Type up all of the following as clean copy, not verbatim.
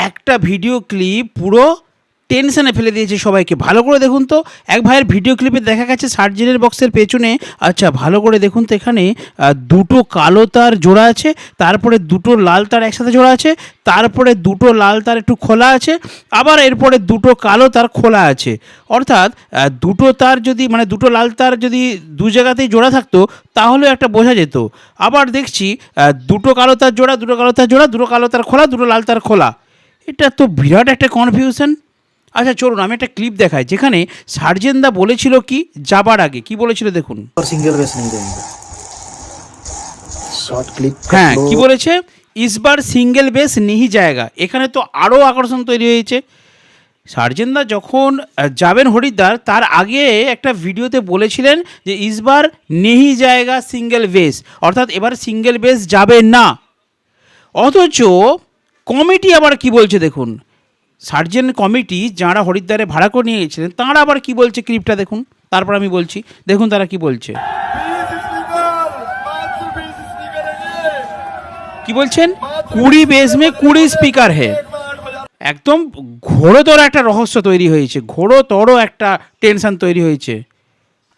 একটা video clip পুরো টেনশনে ফেলে দিয়েছে সবাইকে। ভালো করে দেখুন তো, এক ভাইয়ের ভিডিও ক্লিপে দেখা গেছে সার্জেনের বক্সের পেছনে, আচ্ছা ভালো করে দেখুন তো, এখানে দুটো কালো তার জোড়া আছে, তারপরে দুটো লাল তার একসাথে জোড়া আছে, তারপরে দুটো লাল তার একটু খোলা আছে, আবার এরপরে দুটো কালো তার খোলা আছে। অর্থাৎ দুটো তার যদি মানে দুটো লাল তার যদি দু জায়গাতেই জোড়া থাকতো তাহলে একটা বোঝা যেত। আবার দেখছি দুটো কালো তার জোড়া, দুটো কালো তার জোড়া, দুটো কালো তার খোলা, দুটো লাল তার খোলা। এটা তো বিরাট একটা কনফিউশন। আচ্ছা চলুন আমি একটা ক্লিপ দেখাই যেখানে সার্জেনদা বলেছিল কি যাবার আগে কি বলেছিল দেখুন। और सिंगल बेस नहीं देंगे शॉर्ट क्लिप হ্যাঁ কি বলেছে, ইসবার সিঙ্গেল বেস নিহি জায়গা। এখানে তো আরও আকর্ষণ তৈরি হয়েছে। সার্জেনদা যখন যাবেন হরিদ্বার তার আগে একটা ভিডিওতে বলেছিলেন যে ইসবার নেহি জায়গা সিঙ্গেল বেস, অর্থাৎ এবার সিঙ্গেল বেস যাবে না। অথচ কমিটি আবার কি বলছে দেখুন, সার্জেন কমিটি যারা হরিদ্বারে ভাড়া করে নিয়ে গেছিলেন তাঁরা আবার কি বলছে ক্লিপটা দেখুন, তারপর আমি বলছি। দেখুন তারা কি বলছে, কি বলছেন, 20 বেস মে 20 স্পিকার হে। একদম ঘোরতর একটা রহস্য তৈরি হয়েছে, ঘোরতর একটা টেনশন তৈরি হয়েছে।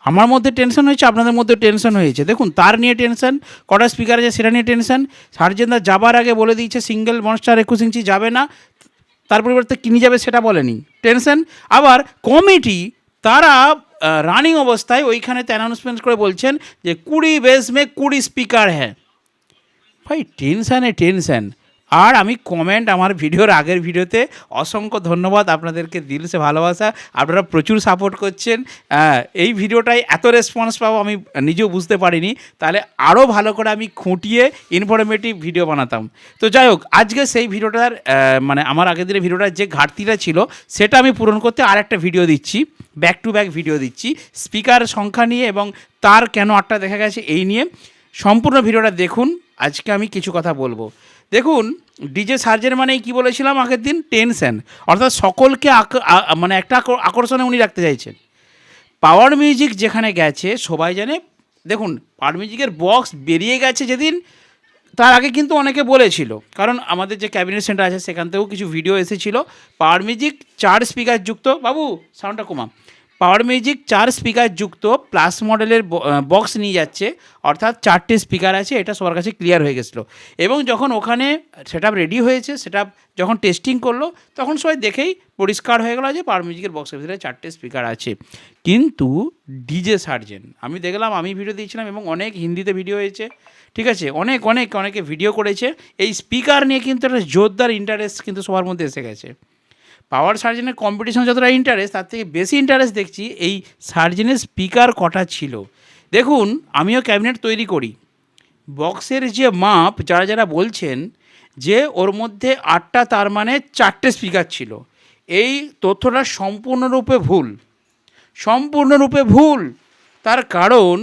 আমার মধ্যে টেনশন হয়েছে, আপনাদের মধ্যে টেনশন হয়েছে। দেখুন তার নিয়ে টেনশন, কটা স্পিকার আছে সেটা নিয়ে টেনশন। সার্জেনদা যাবার আগে বলে দিয়েছে সিঙ্গেল মনস্টার 21 ইঞ্চি যাবে না, তার পরিবর্তে কিনে যাবে সেটা বলেনি, টেনশন। আবার কমিটি তারা রানিং অবস্থায় ওইখানেতে অ্যানাউন্সমেন্ট করে বলছেন যে 20 বেস মে 20 স্পিকার হ্যাঁ। ভাই টেনশানে টেনশান। আর আমি কমেন্ট আমার ভিডিওর আগের ভিডিওতে অসংখ্য ধন্যবাদ আপনাদেরকে, দিলসে ভালোবাসা, আপনারা প্রচুর সাপোর্ট করছেন। এই ভিডিওটাই এত রেসপন্স পাবো আমি নিজেও বুঝতে পারিনি, তাহলে আরও ভালো করে আমি খুঁটিয়ে ইনফরমেটিভ ভিডিও বানাতাম। তো যাই হোক, আজকে সেই ভিডিওটার মানে আমার আগের দিনের ভিডিওটার যে ঘাটতিটা ছিল সেটা আমি পূরণ করতে আর একটা ভিডিও দিচ্ছি, ব্যাক টু ব্যাক ভিডিও দিচ্ছি স্পিকার সংখ্যা নিয়ে এবং তার কেন 8টা দেখা গেছে এই নিয়ে। সম্পূর্ণ ভিডিওটা দেখুন, আজকে আমি কিছু কথা বলবো। দেখুন ডিজে সার্জেন মানেই কী বলেছিলাম আগের দিন, টেনশন, অর্থাৎ সকলকে মানে একটা আকর্ষণে উনি রাখতে চাইছেন। পাওয়ার মিউজিক যেখানে গেছে সবাই জানে, দেখুন পাওয়ার মিউজিকের বক্স বেরিয়ে গেছে যেদিন, তার আগে কিন্তু অনেকে বলেছিল, কারণ আমাদের যে ক্যাবিনেট সেন্টার আছে সেখান থেকেও কিছু ভিডিও এসেছিল। পাওয়ার মিউজিক 4 স্পিকার যুক্ত, বাবু সাউন্ডটা কমা, পাওয়ার মিউজিক 4 স্পিকার যুক্ত প্লাস মডেলের বক্স নিয়ে যাচ্ছে, অর্থাৎ 4টে স্পিকার আছে, এটা সবার কাছে ক্লিয়ার হয়ে গেছিলো। এবং যখন ওখানে সেটআপ রেডি হয়েছে, সেটআপ যখন টেস্টিং করলো তখন সবাই দেখেই পরিষ্কার হয়ে গেলো যে পাওয়ার মিউজিকের বক্সের ভিতরে 4টে স্পিকার আছে। কিন্তু ডিজে সার্জেন আমি দেখলাম, আমি ভিডিও দিয়েছিলাম এবং অনেক হিন্দিতে ভিডিও হয়েছে, ঠিক আছে, অনেকে ভিডিও করেছে, এই স্পিকার নিয়ে কিন্তু একটা জোরদার ইন্টারেস্ট কিন্তু সবার মধ্যে এসে গেছে। পাওয়ার সার্জেনের কম্পিটিশন যতটা ইন্টারেস্ট, তার থেকে বেশি ইন্টারেস্ট দেখছি এই সার্জেনের স্পিকার কটা ছিল। দেখুন আমিও ক্যাবিনেট তৈরি করি, বক্সের যে মাপ যারা বলছেন যে ওর মধ্যে 8টা তার মানে 4টে স্পিকার ছিল, এই তথ্যটা সম্পূর্ণরূপে ভুল। তার কারণ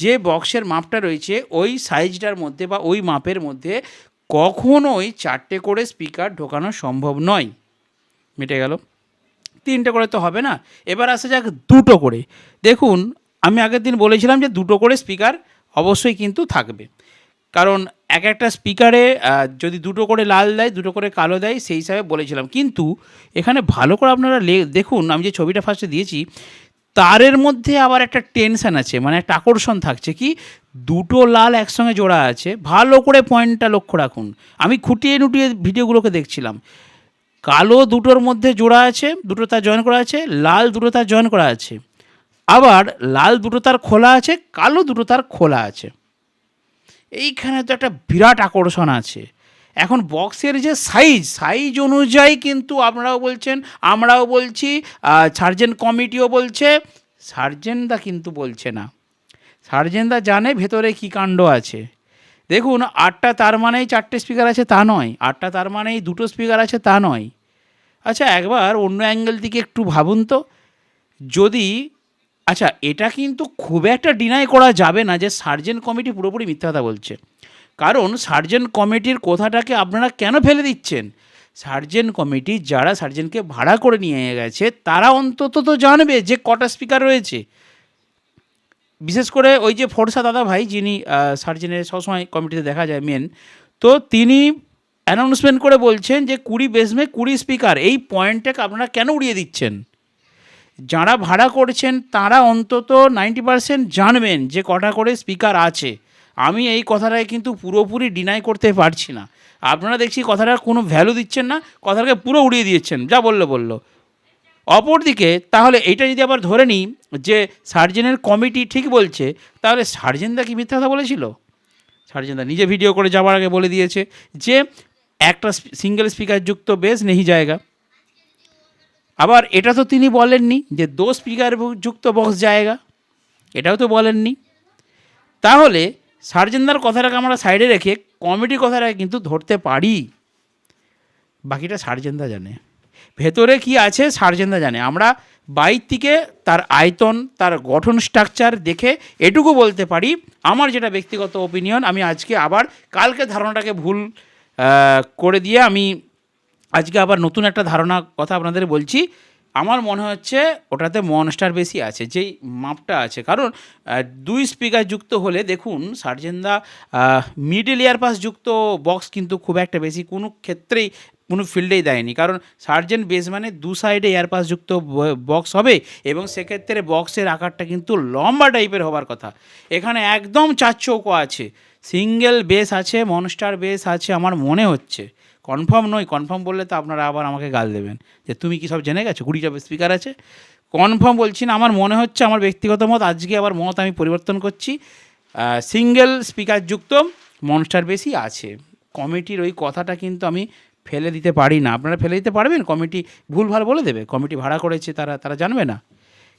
যে বক্সের মাপটা রয়েছে ওই সাইজটার মধ্যে বা ওই মাপের মধ্যে কখনোই 4টে করে স্পিকার ঢোকানো সম্ভব নয়। মিটে গেল, 3টে করে তো হবে না। এবার আসা যাক 2টো করে। দেখুন আমি আগের দিন বলেছিলাম যে 2টো করে স্পিকার অবশ্যই কিন্তু থাকবে, কারণ একটা স্পিকারে যদি 2টো করে লাল দেয় 2টো করে কালো দেয় সেই হিসাবে বলেছিলাম। কিন্তু এখানে ভালো করে আপনারা দেখুন, আমি যে ছবিটা ফার্স্টে দিয়েছি তারের মধ্যে আবার একটা টেনশন আছে, মানে একটা আকর্ষণ থাকছে, কি 2টো লাল একসঙ্গে জোড়া আছে। ভালো করে পয়েন্টটা লক্ষ্য রাখুন, আমি খুঁটিয়ে ভিডিওগুলোকে দেখছিলাম। কালো 2টোর মধ্যে জোড়া আছে, 2টো তার জয়েন করা আছে, লাল 2টো তার জয়েন করা আছে, আবার লাল 2টো তার খোলা আছে, কালো 2টো তার খোলা আছে। এইখানে তো একটা বিরাট আকর্ষণ আছে। এখন বক্সের যে সাইজ অনুযায়ী কিন্তু আপনারাও বলছেন, আমরাও বলছি, সার্জেন কমিটিও বলছে, সার্জেনদা কিন্তু বলছে না। সার্জেনদা জানে ভেতরে কী কাণ্ড আছে। দেখুন 8টা তার মানেই 4টে স্পিকার আছে তা নয়, 8টা তার মানেই 2টো স্পিকার আছে তা নয়। আচ্ছা একবার অন্য অ্যাঙ্গেল থেকে একটু ভাবুন তো, যদি আচ্ছা এটা কিন্তু খুব একটা ডিনাই করা যাবে না যে সার্জেন কমিটি পুরোপুরি মিথ্যা কথা বলছে, কারণ সার্জেন কমিটির কথাটাকে আপনারা কেন ফেলে দিচ্ছেন? সার্জেন কমিটি যারা সার্জেনকে ভাড়া করে নিয়ে গেছে তারা অন্তত তো জানবে যে কটা স্পিকার রয়েছে। বিশেষ করে ওই যে ফোরসা দাদা ভাই যিনি সার্জেনের সবসময় কমিটিতে দেখা যায় মেন, তো তিনি অ্যানাউন্সমেন্ট করে বলছেন যে 20 বেসমে 20 স্পিকার। এই পয়েন্টটাকে আপনারা কেন উড়িয়ে দিচ্ছেন? যারা ভাড়া করছেন তারা অন্তত 90% জানবেন যে কটা করে স্পিকার আছে। আমি এই কথাটাকে কিন্তু পুরোপুরি ডিনাই করতে পারছি না। আপনারা দেখছি কথাটার কোনো ভ্যালু দিচ্ছেন না, কথাটাকে পুরো উড়িয়ে দিচ্ছেন, যা বললো। অপরদিকে তাহলে এটা যদি আবার ধরে নিই যে সার্জেনের কমিটি ঠিক বলছে, তাহলে সার্জেনদা কি মিথ্যা কথা বলেছিল? সার্জেনদা নিজে ভিডিও করে যাওয়ার আগে বলে দিয়েছে যে একটা সিঙ্গেল স্পিকার যুক্ত বেস নেই জায়গা। আবার এটা তো তিনি বলেননি যে 2 স্পিকার যুক্ত বক্স জায়গা, এটাও তো বলেননি। তাহলে সার্জেনদার কথাটাকে আমরা সাইডে রেখে কমিটির কথাটাকে কিন্তু ধরতে পারি। বাকিটা সার্জেনদা জানে, ভেতরে কি আছে সার্জেনদা জানে। আমরা বাইর থেকে তার আয়তন, তার গঠন স্ট্রাকচার দেখে এটুকু বলতে পারি, আমার যেটা ব্যক্তিগত ওপিনিয়ন। আমি আজকে আবার কালকে ধারণাটাকে ভুল করে দিয়ে আমি আজকে আবার নতুন একটা ধারণা কথা আপনাদের বলছি। আমার মনে হচ্ছে ওটাতে মনস্টার বেশি আছে, যেই মাপটা আছে। কারণ 2 স্পিকার যুক্ত হলে দেখুন সার্জেনদা মিডল ইয়ারপাস যুক্ত বক্স কিন্তু খুব একটা বেশি কোনো ক্ষেত্রেই কোনো ফিল্ডেই দেয়নি। কারণ সার্জেন বেস মানে 2 সাইডে এয়ারপাস যুক্ত বক্স হবে, এবং সেক্ষেত্রে বক্সের আকারটা কিন্তু লম্বা টাইপের হবার কথা। এখানে একদম 4 চৌকো আছে, সিঙ্গেল বেস আছে, মনস্টার বেস আছে আমার মনে হচ্ছে। কনফার্ম নয়, কনফার্ম বললে তো আপনারা আবার আমাকে গাল দেবেন যে তুমি কি সব জেনে গেছো 20টা স্পিকার আছে। কনফার্ম বলছি না, আমার মনে হচ্ছে, আমার ব্যক্তিগত মত। আজকে আবার মত আমি পরিবর্তন করছি, সিঙ্গেল স্পিকার যুক্ত মনস্টার বেসই আছে। কমিটির ওই কথাটা কিন্তু আমি ফেলে দিতে পারি না। আপনারা ফেলে দিতে পারবেন? কমিটি ভুলভাল বলে দেবে? কমিটি ভাড়া করেছে, তারা জানবে না?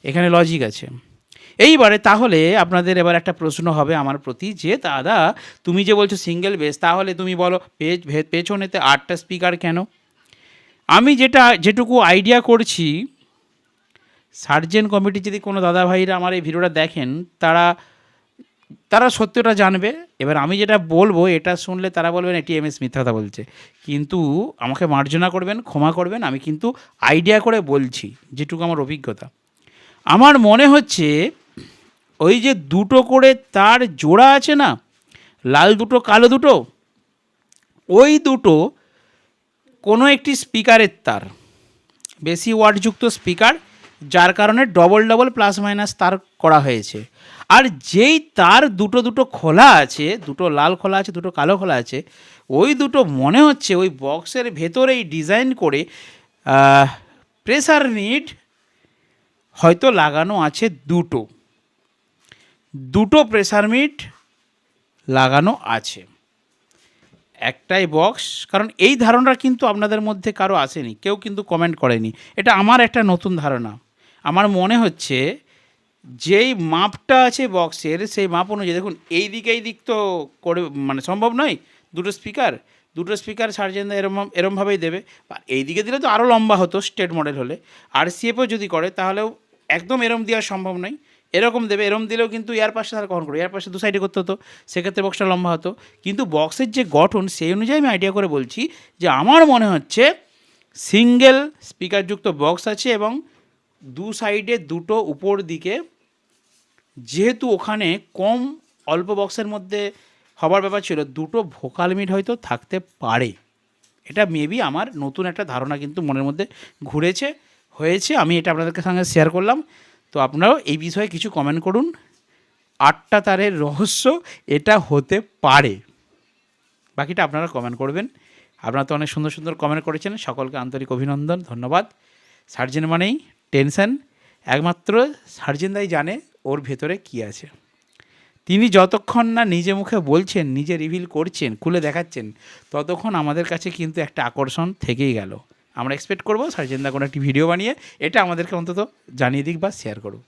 এখানে লজিক আছে। এইবারে তাহলে আপনাদের এবার একটা প্রশ্ন হবে আমার প্রতি যে দাদা তুমি যে বলছো সিঙ্গেল বেস, তাহলে তুমি বলো পেছনেতে 8টা স্পিকার কেন? আমি যেটুকু আইডিয়া করছি, সার্জেন কমিটি যদি কোনো দাদা ভাইরা আমার এই ভিডিওটা দেখেন, তারা সত্যটা জানবে। এবার আমি যেটা বলবো এটা শুনলে তারা বলবেন এটি এমএস মিথ্যা কথা বলছে, কিন্তু আমাকে মার্জনা করবেন, ক্ষমা করবেন। আমি কিন্তু আইডিয়া করে বলছি যেটুকু আমার অভিজ্ঞতা। আমার মনে হচ্ছে ওই যে 2টো করে তার জোড়া আছে না, লাল 2টো কালো 2টো, ওই 2টো কোনো একটি স্পিকারের তার, বেশি ওয়াটযুক্ত স্পিকার, যার কারণে ডবল প্লাস মাইনাস তার করা হয়েছে। আর যেই তার 2টো খোলা আছে, 2টো লাল খোলা আছে, 2টো কালো খোলা আছে, ওই 2টো মনে হচ্ছে ওই বক্সের ভেতরেই ডিজাইন করে প্রেসার নিড হয়তো লাগানো আছে। 2টো প্রেসার মিট লাগানো আছে, একটাই বক্স। কারণ এই ধারণা কিন্তু আপনাদের মধ্যে কারো আসেনি, কেউ কিন্তু কমেন্ট করেনি। এটা আমার একটা নতুন ধারণা। আমার মনে হচ্ছে যেই মাপটা আছে বক্সের, সেই মাপ অনুযায়ী দেখুন এই দিক তো করে মানে সম্ভব নয়। 2টো স্পিকার সার্জেনদা এরমভাবেই দেবে। এই দিকে দিলে তো আরও লম্বা হতো স্টেট মডেল হলে। RCFও যদি করে তাহলেও একদম এরম দেওয়া সম্ভব নয়, এরকম দেবে। এরম দিলেও কিন্তু এয়ারপাসটা তারা কখন করে, এয়ারপাসটা 2 সাইডে করতে হতো, সেক্ষেত্রে বক্সটা লম্বা হতো। কিন্তু বক্সের যে গঠন সেই অনুযায়ী আমি আইডিয়া করে বলছি যে আমার মনে হচ্ছে সিঙ্গেল স্পিকারযুক্ত বক্স আছে, এবং 2 সাইডে 2টো উপর দিকে, যেহেতু ওখানে অল্প বক্সের মধ্যে হবার ব্যাপার ছিল, 2টো ভোকাল মিট হয়তো থাকতে পারে। এটা মেবি আমার নতুন একটা ধারণা কিন্তু মনের মধ্যে হয়েছে। আমি এটা আপনাদের সঙ্গে শেয়ার করলাম। তো আপনারাও এই বিষয়ে কিছু কমেন্ট করুন। 8টা তারের রহস্য এটা হতে পারে, বাকিটা আপনারা কমেন্ট করবেন। আপনারা তো অনেক সুন্দর কমেন্ট করেছেন, সকলকে আন্তরিক অভিনন্দন, ধন্যবাদ। সার্জেন মানেই টেনশন, একমাত্র সার্জেনদাই জানে ওর ভেতরে কী আছে। তিনি যতক্ষণ না নিজে মুখে বলছেন, নিজে রিভিল করছেন, খুলে দেখাচ্ছেন, ততক্ষণ আমাদের কাছে কিন্তু একটা আকর্ষণ থেকেই গেল। আমরা এক্সপেক্ট করবো সার্জেনদা কোনো একটি ভিডিও বানিয়ে এটা আমাদেরকে অন্তত জানিয়ে দিক বা শেয়ার করুক।